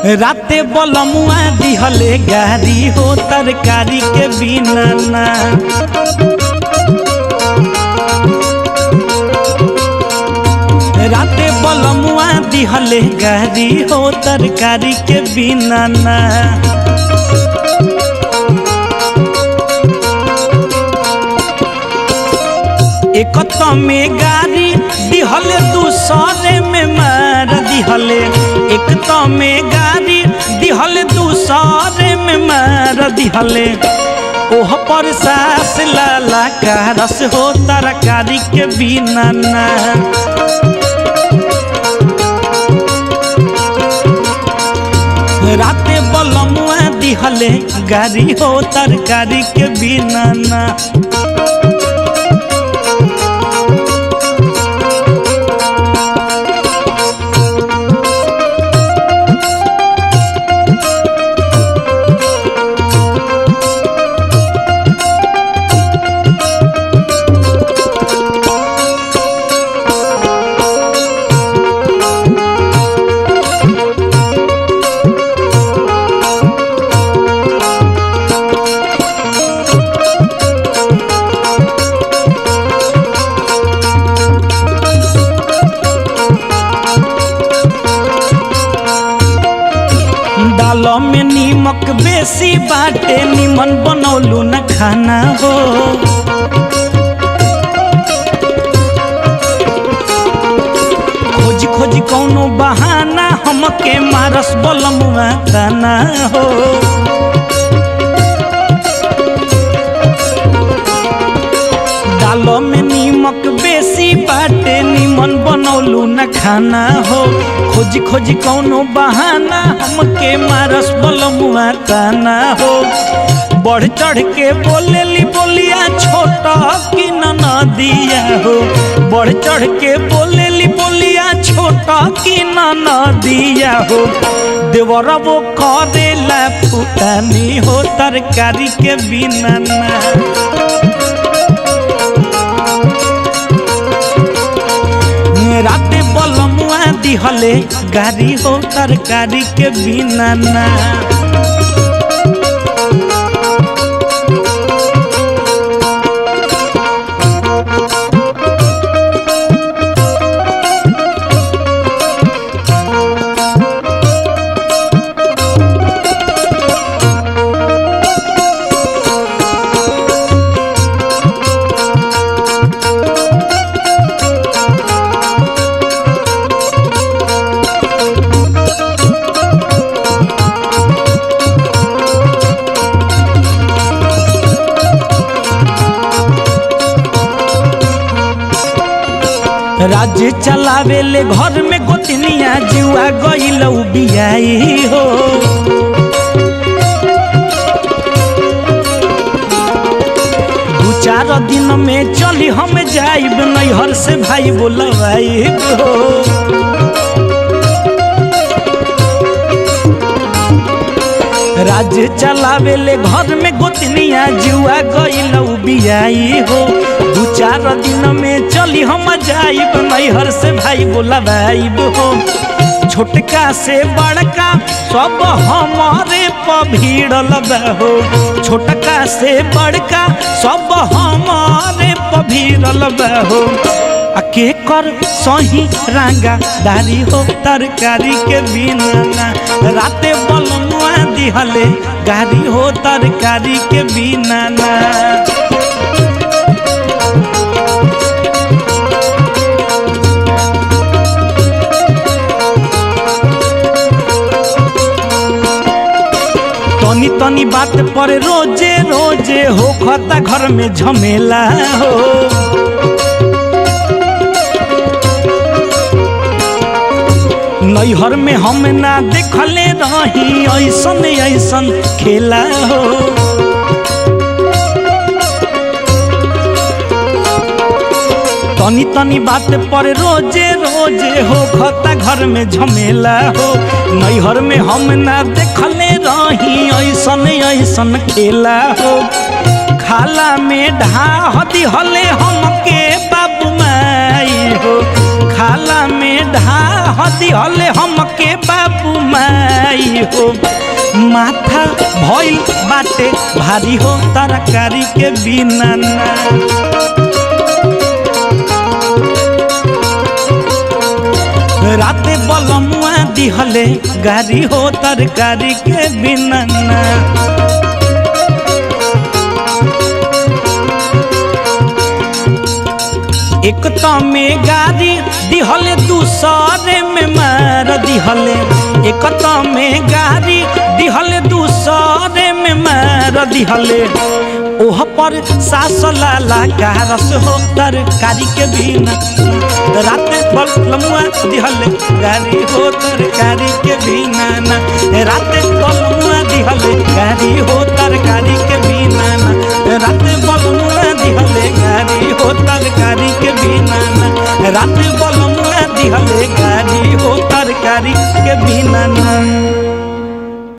राते बलमुआ दिहले गारी हो तरकारी के बिना ना। राते बलमुआ दिहले गारी हो तरकारी के बिना ना। एक में गारी दिहले दूसरे में मार दिहले। एक में गारी दिहले दूसरे में मार दिहले। ओह पर सास लाला का रस हो तरकारी के बिना ना। राते बलमुआ दिहले गारी हो तरकारी के बिना ना। दाल में नीमक बेसी बाटे निमन बनौलू न खाना हो। खोज खोज कौनो बहाना हमके मारस बलमुआ ताना हो। दाल में नीमक बेसी बाटे निमन बनौलू न खाना हो। खोज खोज कौनो बहाना हमके मारस बलमुआ ताना हो। बढ़ चढ़ के बोलेली बोलिया छोटा की नदिया हो। बढ़ चढ़ के बोलेली बोलिया छोटा की नदिया हो। देवरा वो करेला फुटानी हो तरकारी के बिना ना। राते बलमुआ दिहले गारी हो तरकारी के बिना ना। राज्य चलावे ले घर में गोतनिया जुआ गईल बियाई हो। दू चार दिन में चली हम जाइब नैहर से भाई बोलवाइब हो। राज्य चलावे ले घर में गोतनिया जुआ गईल बियाई हो। दू चार दिन में चली हम जाइब नैहर से भाई बोलवाइब हो। छोटका से बड़का सब हमारे पर भिड़ल हो। छोटका से बड़का सब हमारे पर भिड़ल हो। के कर सही रंगा दारी हो तरकारी के बिना ना। राते बलमुआ दिहले गारी हो तरकारी के बिना ना। तनी तनी बात पर रोजे रोजे हो खता घर में झमेला हो। नैहर में हम ना देखले रही ऐसन ऐसन खेला हो। तनी तनी बात पर रोजे रोजे हो खता घर में झमेला हो। नैहर में हम ना देखले रही ऐसन ऐसन खेला हो। खाला में ढाह दिहले हमके बाबू माई हो। खाला में ढाह दिहले हमके बाबू माई जाई हो। माथा भइल बाटे भारी हो तरकारी के बिना ना। राते बलमुआ दिहले गारी हो तरकारी के बिना ना। एक तो में गारी दिहले दूसरे में मार दिहले। एक तो में गारी दिहले दूसरे में मार दिहले। ओह पर सास लाला कारस हो तरकारी के बिना। रात बलमुआ दिहले गारी हो तरकारी के बिना ना। रात बलमुआ दिहले गारी हो तरकारी के बिना ना। रात बलमुआ दिहले गारी हो तरकारी के बिना ना। रात बलमुआ दिहले गारी हो तरकारी के बिना ना।